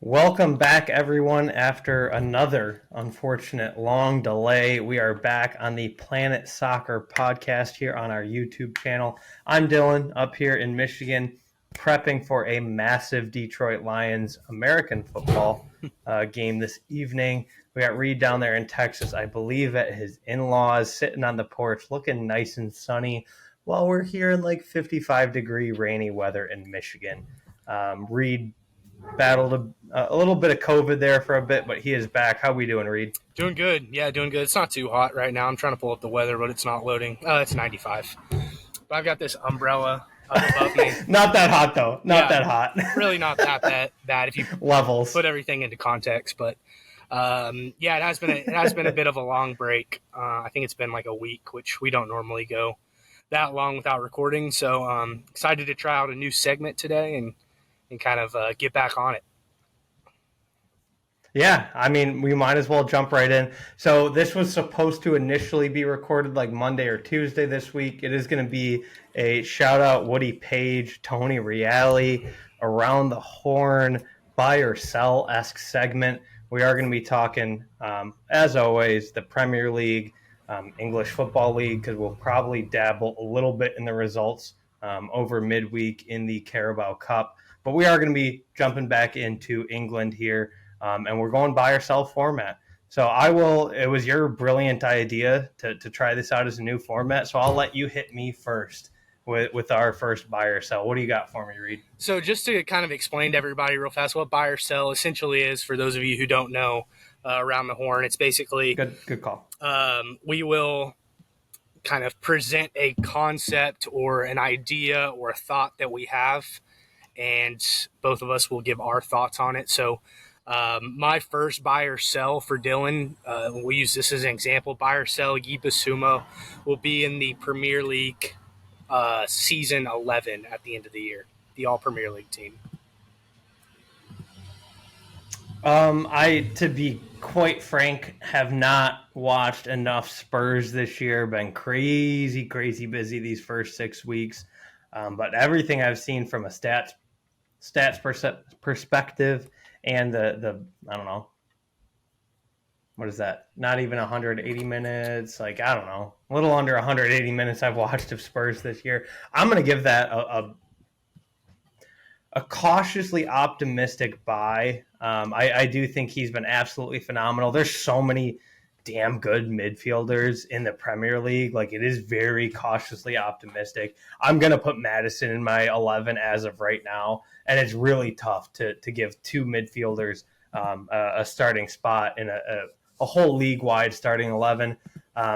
Welcome back, everyone. After another unfortunate long delay, we are back on the Planet Soccer podcast here on our YouTube channel. I'm Dylan up here in Michigan, prepping for a massive Detroit Lions American football game this evening. We got Reed down there in Texas, I believe, at his in-laws, sitting on the porch, looking nice and sunny, while we're here in like 55-degree rainy weather in Michigan. Reed battled a little bit of COVID there for a bit, but he is back. How we doing, Reed? Doing good. Yeah, doing good. It's not too hot right now. I'm trying to pull up the weather, but it's not loading. It's 95. But I've got this umbrella up above me. Not that hot, though. Not that hot. Really not that bad if you levels put everything into context. But it has been a bit of a long break. I think it's been like a week, which we don't normally go that long without recording. So excited to try out a new segment today and kind of get back on it. Yeah, I mean, we might as well jump right in. So this was supposed to initially be recorded like Monday or Tuesday this week. It is going to be a shout-out Woody Page, Tony Reale, Around the Horn, buy or sell-esque segment. We are going to be talking, as always, the Premier League, English Football League, because we'll probably dabble a little bit in the results over midweek in the Carabao Cup. But we are going to be jumping back into England here. And we're going buy or sell format. So it was your brilliant idea to try this out as a new format. So I'll let you hit me first with our first buy or sell. What do you got for me, Reed? So just to kind of explain to everybody real fast what buy or sell essentially is, for those of you who don't know, Around the Horn, it's basically good call. We will kind of present a concept or an idea or a thought that we have, and both of us will give our thoughts on it. So my first buy or sell for Dylan, we use this as an example, buy or sell Yves Bissouma will be in the Premier League season 11 at the end of the year, the All Premier League team. To be quite frank, have not watched enough Spurs this year. Been crazy busy these first 6 weeks. But everything I've seen from a stats perspective, and the I don't know, what is that? Not even 180 minutes. Like, I don't know, a little under 180 minutes I've watched of Spurs this year. I'm going to give that a cautiously optimistic buy. I do think he's been absolutely phenomenal. There's so many damn good midfielders in the Premier League. Like, it is very cautiously optimistic. I'm going to put Maddison in my 11 as of right now, and it's really tough to give two midfielders a starting spot in a whole league-wide starting 11.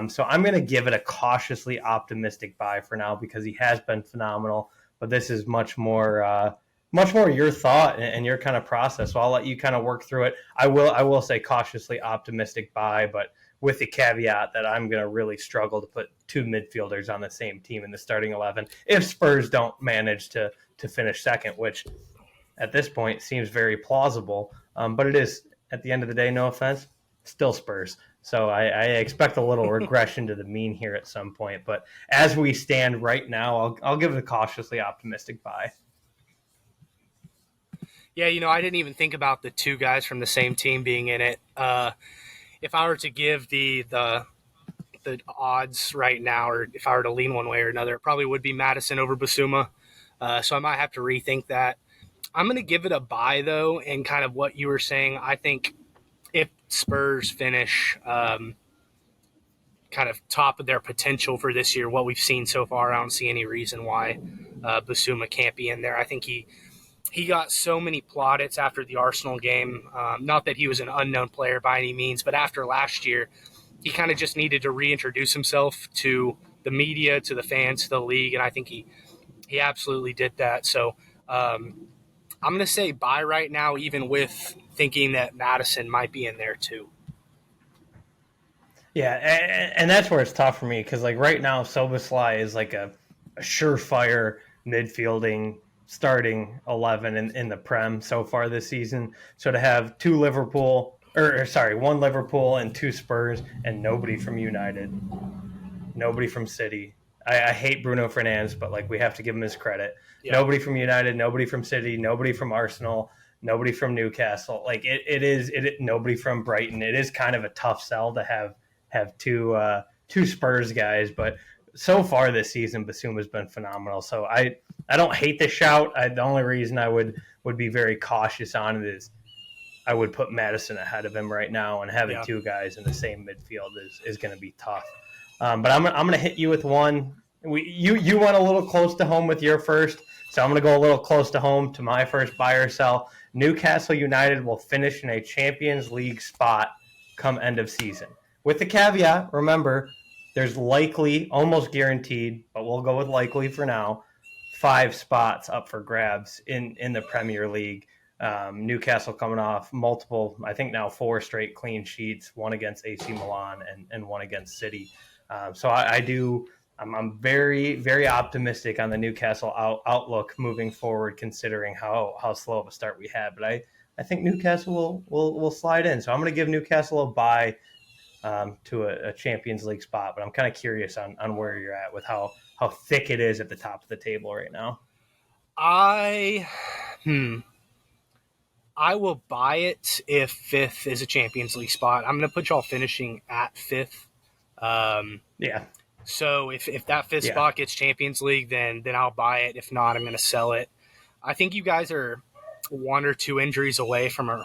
So I'm going to give it a cautiously optimistic buy for now because he has been phenomenal, but this is much more your thought and your kind of process. So I'll let you kind of work through it. I will say cautiously optimistic buy, but with the caveat that I'm going to really struggle to put two midfielders on the same team in the starting 11 if Spurs don't manage to finish second, which at this point seems very plausible. But it is, at the end of the day, no offense, still Spurs. So I expect a little regression to the mean here at some point. But as we stand right now, I'll give it a cautiously optimistic buy. Yeah, I didn't even think about the two guys from the same team being in it. If I were to give the odds right now, or if I were to lean one way or another, it probably would be Maddison over Bissouma. So I might have to rethink that. I'm going to give it a buy, though, and kind of what you were saying. I think if Spurs finish kind of top of their potential for this year, what we've seen so far, I don't see any reason why Bissouma can't be in there. I think he got so many plaudits after the Arsenal game. Not that he was an unknown player by any means, but after last year, he kind of just needed to reintroduce himself to the media, to the fans, to the league, and I think he absolutely did that. So I'm going to say buy right now, even with thinking that Maddison might be in there too. Yeah, and that's where it's tough for me because, like, right now, Szoboszlai is like a surefire midfielding starting 11 in the Prem so far this season. So to have one Liverpool and two Spurs and nobody from United, nobody from City. I hate Bruno Fernandes, but like we have to give him his credit. Yeah. Nobody from United, nobody from City, nobody from Arsenal, nobody from Newcastle. Like nobody from Brighton. It is kind of a tough sell to have two Spurs guys, but so far this season, Bissouma's been phenomenal. So I don't hate the shout. The only reason I would be very cautious on it is I would put Maddison ahead of him right now, and having two guys in the same midfield is going to be tough. But I'm going to hit you with one. You went a little close to home with your first, so I'm going to go a little close to home to my first buy or sell. Newcastle United will finish in a Champions League spot come end of season. With the caveat, remember, there's likely, almost guaranteed, but we'll go with likely for now, 5 spots up for grabs in the Premier League. Newcastle coming off multiple, I think now 4 straight clean sheets, one against AC Milan and one against City. So I'm very, very optimistic on the Newcastle outlook moving forward, considering how slow of a start we had. But I think Newcastle will slide in. So I'm going to give Newcastle a bye to a Champions League spot. But I'm kind of curious on where you're at with how thick it is at the top of the table right now. I will buy it if 5th is a Champions League spot. I'm going to put y'all finishing at 5th. Yeah. So if that 5th spot gets Champions League, then I'll buy it. If not, I'm going to sell it. I think you guys are 1 or 2 injuries away from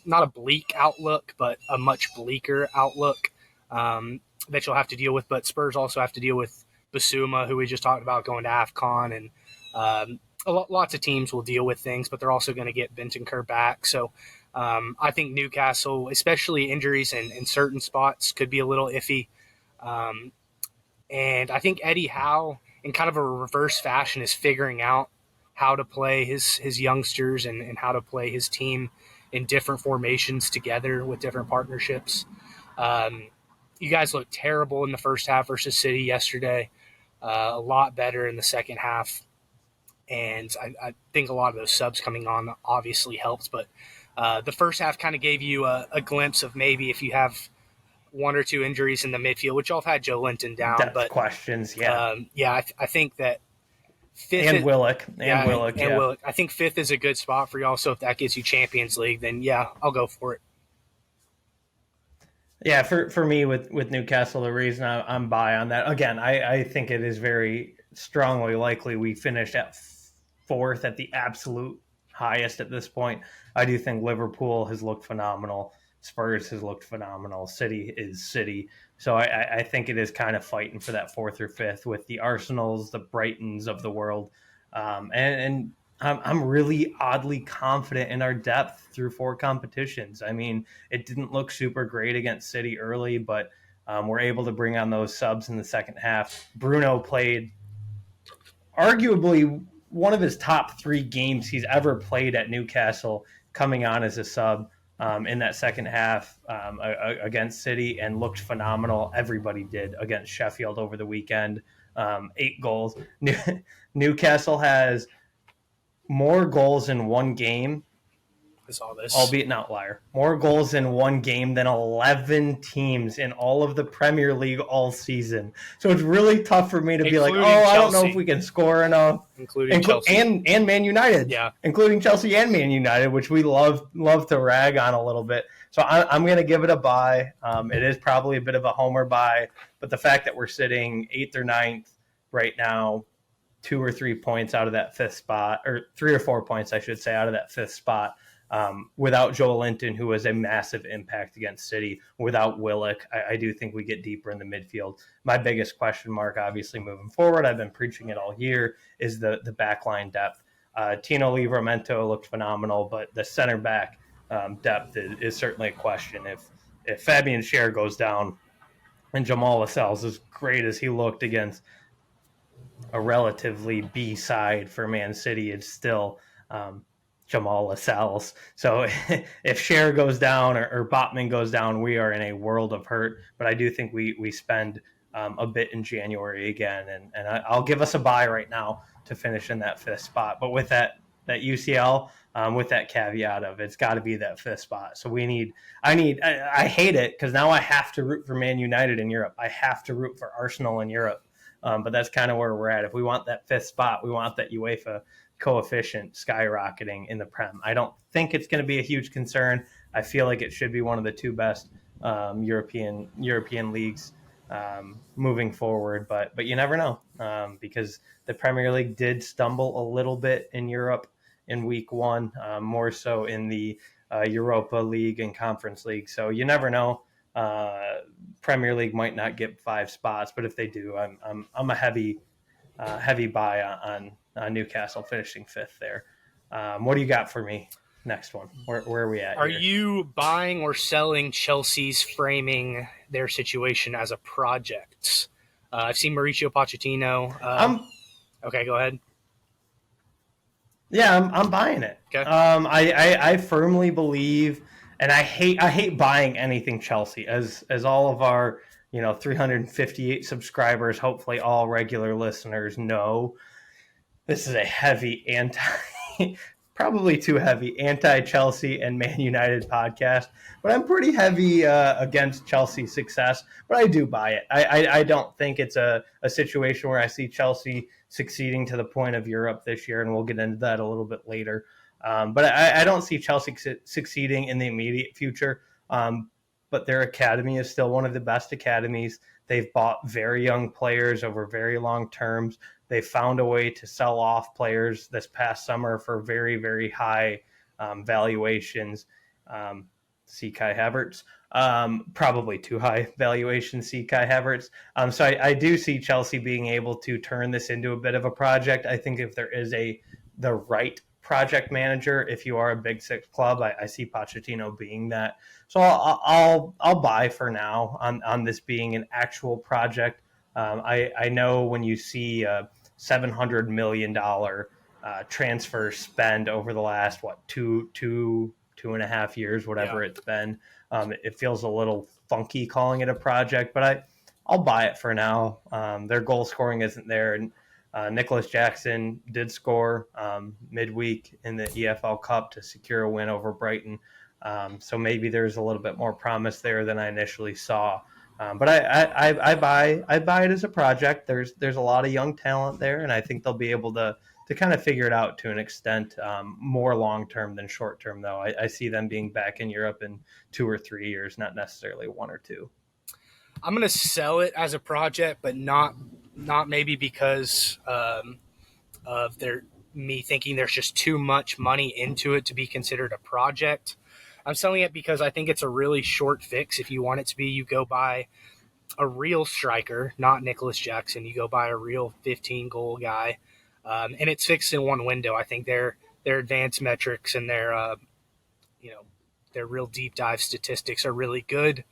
not a bleak outlook, but a much bleaker outlook that you'll have to deal with. But Spurs also have to deal with Bissouma, who we just talked about going to AFCON, and lots of teams will deal with things, but they're also going to get Bentancur back. So I think Newcastle, especially injuries in certain spots, could be a little iffy. And I think Eddie Howe, in kind of a reverse fashion, is figuring out how to play his youngsters and how to play his team in different formations together with different partnerships. You guys looked terrible in the first half versus City yesterday, a lot better in the second half. And I think a lot of those subs coming on obviously helped. But the first half kind of gave you a glimpse of maybe if you have 1 or 2 injuries in the midfield, which y'all have had Joe Linton down. Depth but questions, I think that 5th and Willock. Willock. I think 5th is a good spot for y'all. So if that gets you Champions League, then I'll go for it. Yeah, for me with Newcastle, the reason I'm buy on that, again, I think it is very strongly likely we finish at 4th at the absolute highest at this point. I do think Liverpool has looked phenomenal. Spurs has looked phenomenal. City is City. So I think it is kind of fighting for that 4th or 5th with the Arsenals, the Brightons of the world. And I'm really oddly confident in our depth through 4 competitions. I mean, it didn't look super great against City early, but we're able to bring on those subs in the second half. Bruno played arguably one of his top 3 games he's ever played at Newcastle, coming on as a sub in that second half against City, and looked phenomenal. Everybody did against Sheffield over the weekend. 8 goals. Newcastle has more goals in one game, I saw this, albeit an outlier. More goals in one game than 11 teams in all of the Premier League all season. So it's really tough for me to be like, Including Chelsea. I don't know if we can score enough. Including Chelsea. And Man United. Yeah. Including Chelsea and Man United, which we love to rag on a little bit. So I'm going to give it a buy. It is probably a bit of a homer buy, but the fact that we're sitting 8th or 9th right now, 2 or 3 points out of that 5th spot, or 3 or 4 points, I should say, out of that 5th spot, without Joe Linton, who was a massive impact against City, without Willock, I do think we get deeper in the midfield. My biggest question mark, obviously, moving forward, I've been preaching it all year, is the backline depth. Tino Livramento looked phenomenal, but the center back depth is certainly a question. If Fabian Schär goes down and Jamal Lascelles, as great as he looked against a relatively B side for Man City, it's still Jamal Lascelles. So if Schär goes down or Botman goes down, we are in a world of hurt. But I do think we spend a bit in January again, and I'll give us a buy right now to finish in that 5th spot. But with that UCL, with that caveat of it's got to be that 5th spot. So I hate it because now I have to root for Man United in Europe. I have to root for Arsenal in Europe. But that's kind of where we're at. If we want that 5th spot, we want that UEFA coefficient skyrocketing in the Prem. I don't think it's going to be a huge concern. I feel like it should be one of the two best European leagues moving forward, but you never know, because the Premier League did stumble a little bit in Europe in week one, more so in the Europa League and Conference League. So you never know. Premier League might not get 5 spots, but if they do, I'm a heavy buy on Newcastle finishing 5th there. What do you got for me? Next one. Where are we at? Are you buying or selling Chelsea's framing their situation as a project? I've seen Mauricio Pochettino. Okay, go ahead. Yeah, I'm buying it. Okay. I firmly believe, and I hate buying anything Chelsea, as all of our 358 subscribers, hopefully all regular listeners know. This is a heavy probably too heavy anti-Chelsea and Man United podcast, but I'm pretty heavy against Chelsea's success, but I do buy it. I don't think it's a situation where I see Chelsea succeeding to the point of Europe this year, and we'll get into that a little bit later. But I don't see Chelsea succeeding in the immediate future, but their academy is still one of the best academies. They've bought very young players over very long terms. They found a way to sell off players this past summer for very, very high valuations. See Kai Havertz, probably too high valuation. See Kai Havertz. So I do see Chelsea being able to turn this into a bit of a project. I think if there is the right project manager, if you are a Big Six club, I see Pochettino being that. So I'll buy for now on this being an actual project. I know when you see $700 million transfer spend over the last two and a half years, whatever it's been, it feels a little funky calling it a project, but I'll buy it for now. Their goal scoring isn't there, and Nicholas Jackson did score midweek in the EFL Cup to secure a win over Brighton. So maybe there's a little bit more promise there than I initially saw. But I buy it as a project. There's a lot of young talent there, and I think they'll be able to kind of figure it out to an extent, more long term than short term. Though I see them being back in Europe in 2 or 3 years, not necessarily 1 or 2. I'm gonna sell it as a project, but not maybe because of me thinking there's just too much money into it to be considered a project. I'm selling it because I think it's a really short fix. If you want it to be, you go buy a real striker, not Nicholas Jackson. You go buy a real 15-goal guy, and it's fixed in one window. I think their advanced metrics and their real deep dive statistics are really good.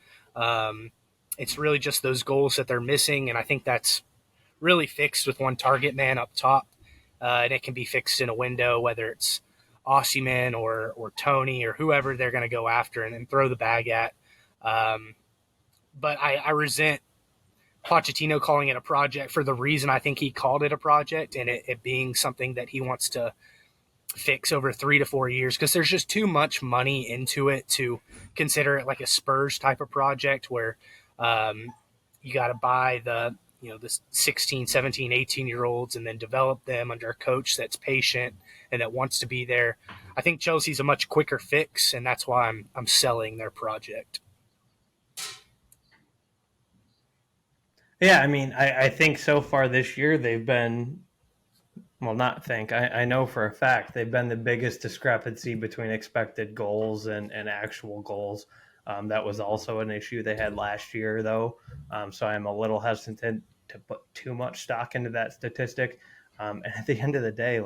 It's really just those goals that they're missing, and I think that's really fixed with one target man up top, and it can be fixed in a window, whether it's Osimhen or Tony or whoever they're going to go after and then throw the bag at. But I resent Pochettino calling it a project for the reason I think he called it a project, and it being something that he wants to fix over 3 to 4 years, because there's just too much money into it to consider it like a Spurs type of project where you got to buy the 16, 17, 18-year-olds and then develop them under a coach that's patient and that wants to be there. I think Chelsea's a much quicker fix, and that's why I'm selling their project. Yeah, I mean, I think so far this year they've been, well, not think, I know for a fact they've been the biggest discrepancy between expected goals and actual goals. That was also an issue they had last year, though. So I'm a little hesitant to put too much stock into that statistic. And at the end of the day,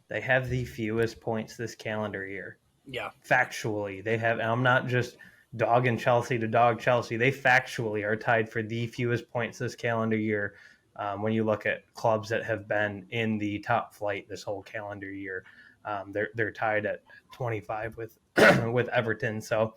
they have the fewest points this calendar year. Yeah. Factually, they have, and I'm not just dogging Chelsea to dog Chelsea. They factually are tied for the fewest points this calendar year. When you look at clubs that have been in the top flight this whole calendar year, they're tied at 25 with with Everton. So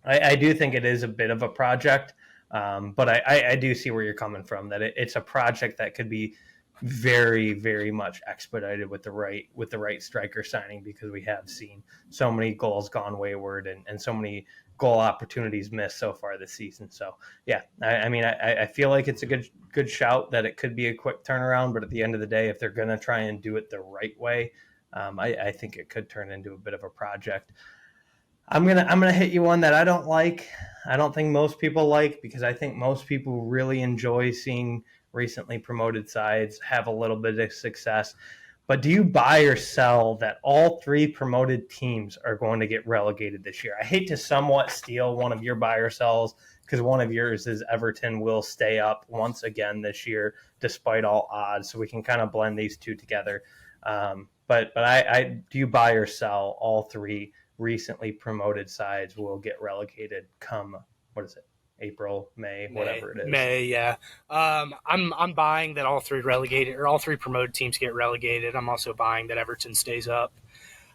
I do think it is a bit of a project, but I do see where you're coming from, that it's a project that could be very, very much expedited with the right striker signing, because we have seen so many goals gone wayward, and so many goal opportunities missed so far this season. So yeah, I mean, I feel like it's a good shout that it could be a quick turnaround, but at the end of the day, if they're going to try and do it the right way, I think it could turn into a bit of a project. I'm gonna hit you one that I don't like. I don't think most people like, because I think most people really enjoy seeing recently promoted sides have a little bit of success. But do you buy or sell that all three promoted teams are going to get relegated this year? I hate to somewhat steal one of your buy or sells, because one of yours is Everton will stay up once again this year despite all odds. So we can kind of blend these two together. But I do you buy or sell all three recently promoted sides will get relegated come, what is it, April, May, whatever it is? May, yeah. I'm buying that all three relegated or all three promoted teams get relegated. I'm also buying that Everton stays up.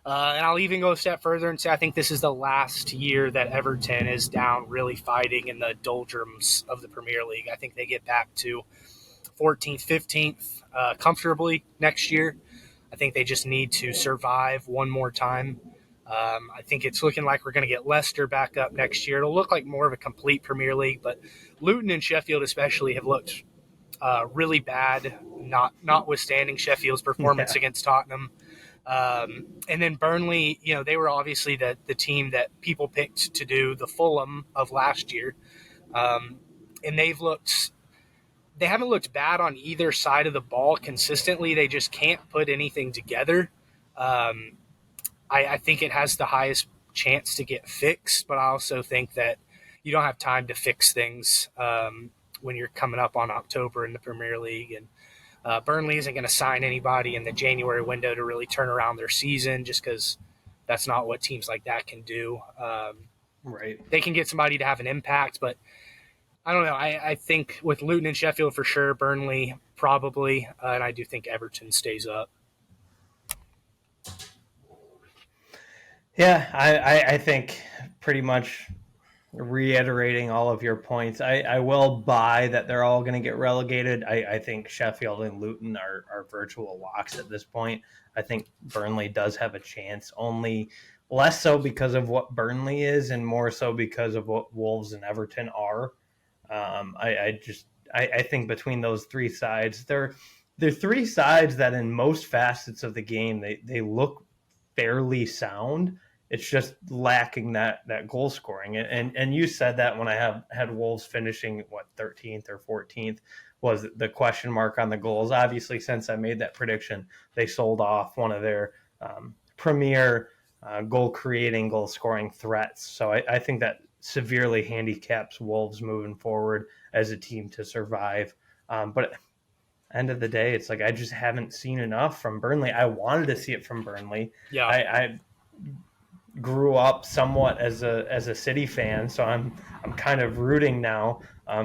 And I'll even go a step further and say I think this is the last year that Everton is down really fighting in the doldrums of the Premier League. I think they get back to 14th, 15th comfortably next year. I think they just need to survive one more time. I think it's looking like we're going to get Leicester back up next year. It'll look like more of a complete Premier League, but Luton and Sheffield especially have looked really bad, notwithstanding Sheffield's performance against Tottenham. And then Burnley, they were obviously the team that people picked to do the Fulham of last year. And they haven't looked bad on either side of the ball consistently. They just can't put anything together. I think it has the highest chance to get fixed, but I also think that you don't have time to fix things when you're coming up on October in the Premier League. And Burnley isn't going to sign anybody in the January window to really turn around their season, just because that's not what teams like that can do. Right. They can get somebody to have an impact, but I don't know. I think with Luton and Sheffield for sure, Burnley probably, and I do think Everton stays up. Yeah, I think pretty much reiterating all of your points. I will buy that they're all going to get relegated. I think Sheffield and Luton are virtual locks at this point. I think Burnley does have a chance, only less so because of what Burnley is and more so because of what Wolves and Everton are. I think between those three sides, they're three sides that in most facets of the game, they look fairly sound. It's just lacking that goal scoring. And you said that when I had Wolves finishing 13th or 14th was the question mark on the goals. Obviously, since I made that prediction, they sold off one of their premier goal creating, goal scoring threats. So I think that severely handicaps Wolves moving forward as a team to survive. But end of the day, it's like I just haven't seen enough from Burnley. I wanted to see it from Burnley. Yeah, I grew up somewhat as a City fan, so I'm kind of rooting now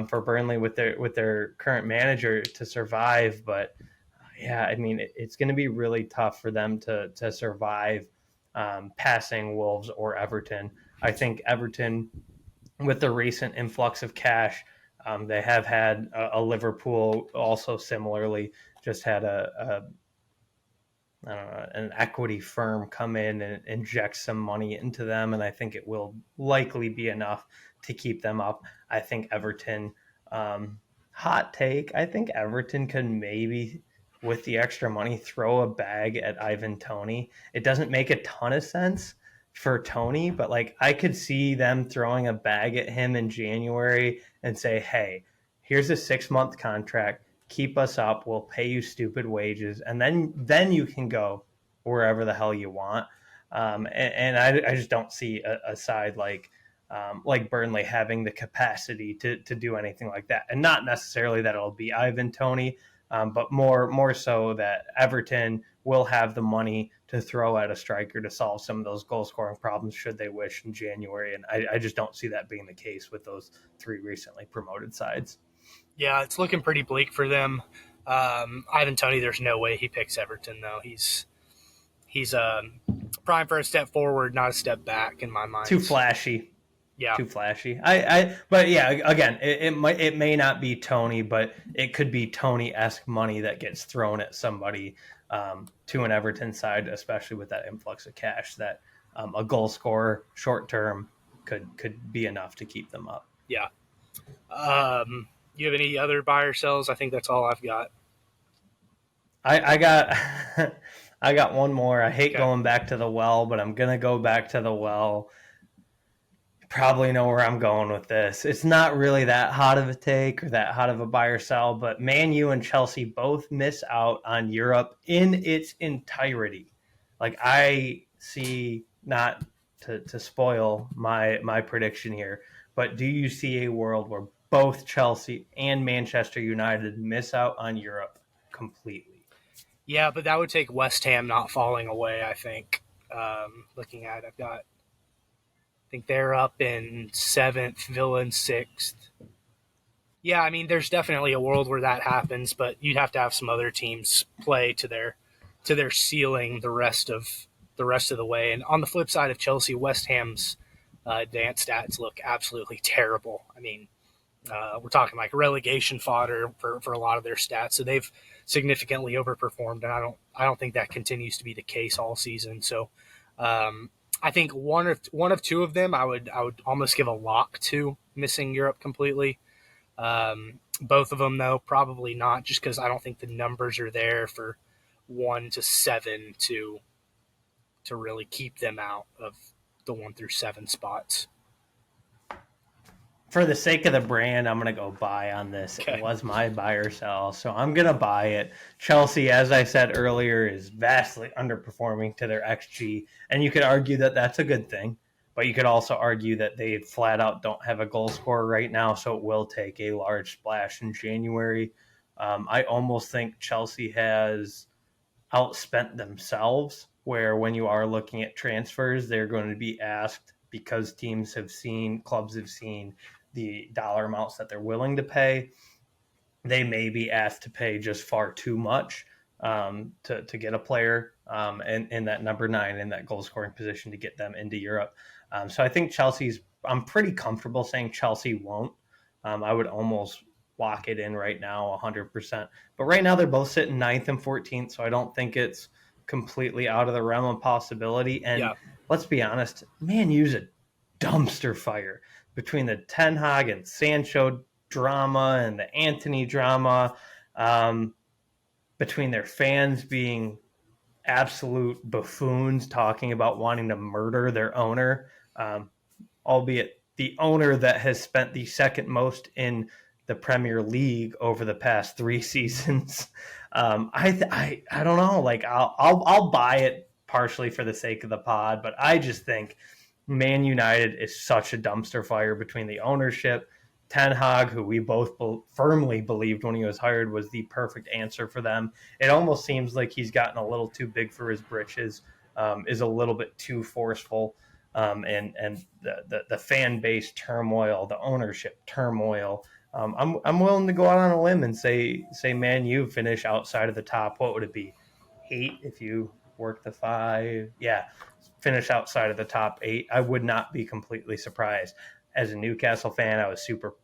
for Burnley with their current manager to survive. But yeah, I mean, it's going to be really tough for them to survive passing Wolves or Everton. I think Everton, with the recent influx of cash, they have had a Liverpool also similarly just had I don't know, an equity firm come in and inject some money into them, and I think it will likely be enough to keep them up. I think Everton, hot take, I think Everton could maybe, with the extra money, throw a bag at Ivan Toney. It doesn't make a ton of sense for Toney, but like I could see them throwing a bag at him in January and say, hey, here's a 6-month contract. Keep us up. We'll pay you stupid wages, and then you can go wherever the hell you want. And I just don't see a side like Burnley having the capacity to do anything like that. And not necessarily that it'll be Ivan Toney, but more so that Everton will have the money to throw at a striker to solve some of those goal scoring problems should they wish in January. And I just don't see that being the case with those three recently promoted sides. Yeah, it's looking pretty bleak for them. Ivan Toney, there's no way he picks Everton though. He's prime for a step forward, not a step back in my mind. Too flashy. Yeah. too flashy. But yeah, again, it may not be Tony, but it could be Tony-esque money that gets thrown at somebody to an Everton side, especially with that influx of cash. That a goal scorer short term could be enough to keep them up. Yeah. You have any other buy or sells? I think that's all I've got. I got I got one more. I hate Okay. going back to the well, but I'm gonna go back to the well. Probably know where I'm going with this. It's not really that hot of a take or that hot of a buy or sell, but Man U and Chelsea both miss out on Europe in its entirety. Like I see, not to spoil my prediction here, but do you see a world where both Chelsea and Manchester United miss out on Europe completely? Yeah, but that would take West Ham not falling away, I think. Looking at it, I think they're up in seventh, Villa in sixth. Yeah, I mean, there's definitely a world where that happens, but you'd have to have some other teams play to their ceiling the rest of the way. And on the flip side of Chelsea, West Ham's advanced stats look absolutely terrible. I mean, we're talking like relegation fodder for a lot of their stats. So they've significantly overperformed, and I don't think that continues to be the case all season. So I think one of two of them I would almost give a lock to missing Europe completely. Both of them though probably not, just because I don't think the numbers are there for 1 to 7 to really keep them out of the 1 through 7 spots. For the sake of the brand, I'm going to go buy on this. Okay. It was my buy or sell, so I'm going to buy it. Chelsea, as I said earlier, is vastly underperforming to their XG, and you could argue that that's a good thing, but you could also argue that they flat out don't have a goal scorer right now, so it will take a large splash in January. I almost think Chelsea has outspent themselves, where when you are looking at transfers, they're going to be asked, because clubs have seen the dollar amounts that they're willing to pay, they may be asked to pay just far too much to get a player in that number 9 in that goal scoring position to get them into Europe. So I think I'm pretty comfortable saying Chelsea won't. I would almost lock it in right now 100%. But right now they're both sitting 9th and 14th, so I don't think it's completely out of the realm of possibility. And Yeah. let's be honest, Man U's a dumpster fire between the Ten Hag and Sancho drama and the Anthony drama, between their fans being absolute buffoons talking about wanting to murder their owner, albeit the owner that has spent the second most in the Premier League over the past 3 seasons. I don't know. Like I'll buy it partially for the sake of the pod, but I just think Man United is such a dumpster fire between the ownership. Ten Hag, who we both firmly believed when he was hired was the perfect answer for them. It almost seems like he's gotten a little too big for his britches, is a little bit too forceful, and the fan base turmoil, the ownership turmoil. I'm willing to go out on a limb and say Man U finish outside of the top. What would it be? 8 if you work the 5? Yeah, finish outside of the top 8. I would not be completely surprised. As a Newcastle fan, I was super,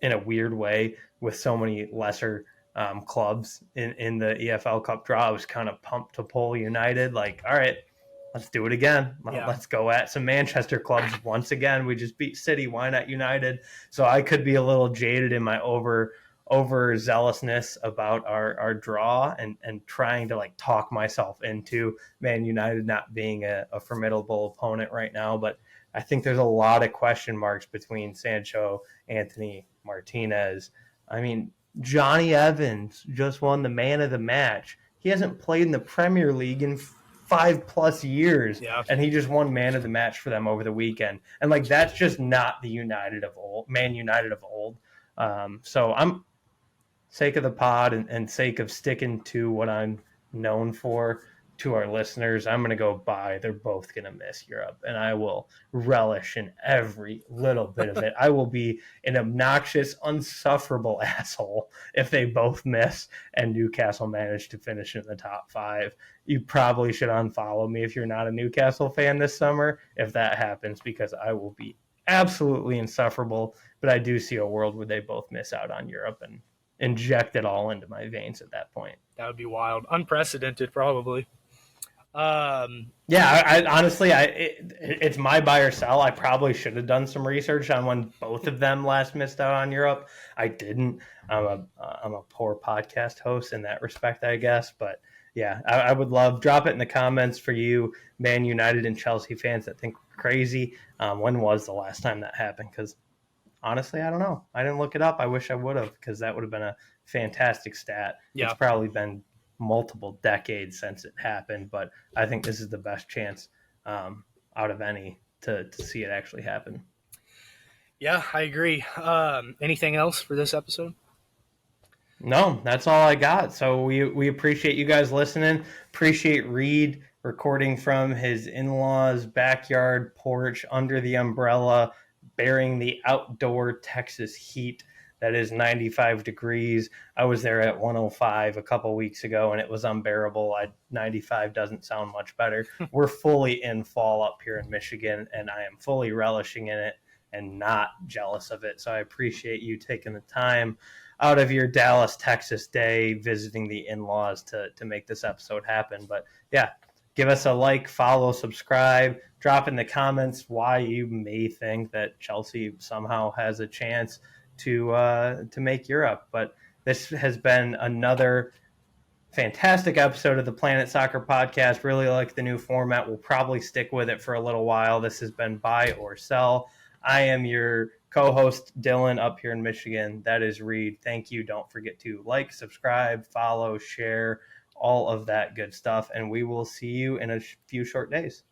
in a weird way, with so many lesser clubs in the EFL Cup draw. I was kind of pumped to pull United. Like, all right, let's do it again. Yeah. Let's go at some Manchester clubs once again. We just beat City. Why not United? So I could be a little jaded in my overzealousness about our draw and trying to like talk myself into Man United not being a formidable opponent right now. But I think there's a lot of question marks between Sancho, Anthony, Martinez. I mean, Johnny Evans just won the man of the match. He hasn't played in the Premier League in 5+ years, Yeah. and he just won man of the match for them over the weekend. And like that's just not the Man United of old. So I'm, sake of the pod and sake of sticking to what I'm known for to our listeners, I'm going to go buy. They're both going to miss Europe, and I will relish in every little bit of it. I will be an obnoxious, unsufferable asshole if they both miss and Newcastle manage to finish in the top 5. You probably should unfollow me if you're not a Newcastle fan this summer if that happens, because I will be absolutely insufferable. But I do see a world where they both miss out on Europe and inject it all into my veins at that point. That would be wild. Unprecedented, probably. Yeah, I honestly, it's my buy or sell. I probably should have done some research on when both of them last missed out on Europe. I didn't. I'm a poor podcast host in that respect, I guess. But yeah, I would love drop it in the comments for you, Man United and Chelsea fans that think we're crazy. When was the last time that happened? Because honestly, I don't know. I didn't look it up. I wish I would have, because that would have been a fantastic stat. Yeah. It's probably been multiple decades since it happened, but I think this is the best chance out of any to see it actually happen. Yeah, I agree. Anything else for this episode? No, that's all I got. So we appreciate you guys listening. Appreciate Reed recording from his in-laws' backyard porch under the umbrella, bearing the outdoor Texas heat that is 95 degrees. I was there at 105 a couple weeks ago, and it was unbearable. 95 doesn't sound much better. We're fully in fall up here in Michigan, and I am fully relishing in it and not jealous of it. So I appreciate you taking the time out of your Dallas, Texas day, visiting the in-laws to make this episode happen. But yeah, give us a like, follow, subscribe, drop in the comments why you may think that Chelsea somehow has a chance to make Europe. But this has been another fantastic episode of the Planet Soccer Podcast. Really like the new format. We'll probably stick with it for a little while. This has been Buy or Sell. I am your co-host, Dylan, up here in Michigan. That is Reed. Thank you. Don't forget to like, subscribe, follow, share, all of that good stuff. And we will see you in a few short days.